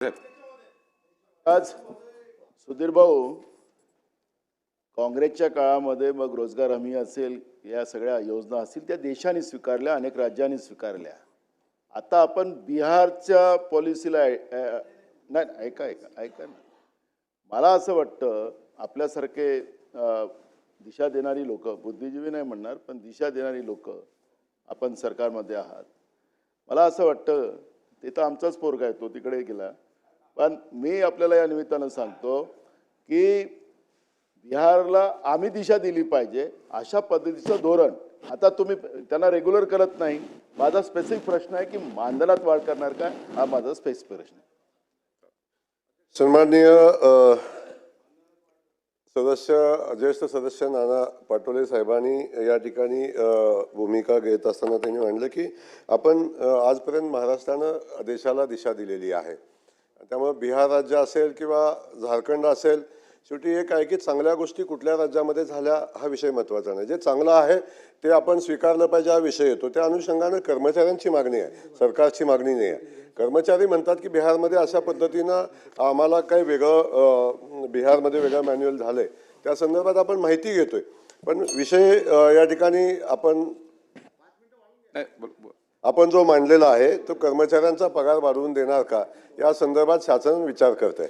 आज सुधीर भाऊ, काँग्रेसच्या काळामध्ये मग रोजगार हमी असेल, या सगळ्या योजना असतील त्या देशाने स्वीकारल्या, अनेक राज्यांनी स्वीकारल्या. आता आपण बिहारच्या पॉलिसीला नाही, ऐका ऐका ऐका ना. मला असं वाटतं आपल्यासारखे दिशा देणारी लोक, बुद्धिजीवी नाही म्हणणार, पण दिशा देणारी लोक आपण सरकारमध्ये आहात. मला असं वाटतं ते तर आमचाच पोरगा आहे, तो तिकडे गेला. पण मी आपल्याला या निमित्तानं सांगतो की बिहारला आम्ही दिशा दिली पाहिजे, अशा पद्धतीचं धोरण. आता तुम्ही त्यांना रेग्युलर करत नाही. माझा स्पेसिफिक प्रश्न आहे की मानधनात वाढ करणार का, हा माझा स्पेसिफिक प्रश्न आहे. सन्माननीय ज्येष्ठ सदस्य नाना पटोले साहेबांनी या ठिकाणी भूमिका घेत असताना त्यांनी म्हटलं की आपण आजपर्यंत महाराष्ट्रानं देशाला दिशा दिलेली आहे. त्यामुळे बिहार राज्य असेल किंवा झारखंड असेल, शेवटी एक आहे की चांगल्या गोष्टी कुठल्या राज्यामध्ये झाल्या हा विषय महत्त्वाचा नाही. जे चांगलं आहे ते आपण स्वीकारलं पाहिजे हा विषय येतो. त्या अनुषंगानं कर्मचाऱ्यांची मागणी आहे, सरकारची मागणी नाही आहे. कर्मचारी म्हणतात की बिहारमध्ये अशा पद्धतीनं आम्हाला काही वेगळं बिहारमध्ये वेगळं मॅन्युअल झालं आहे, त्या संदर्भात आपण माहिती घेतोय. पण विषय या ठिकाणी आपण जो मांडलेला आहे तो कर्मचाऱ्यांचा पगार वाढवून देणार का या संदर्भात शासन विचार करत आहे.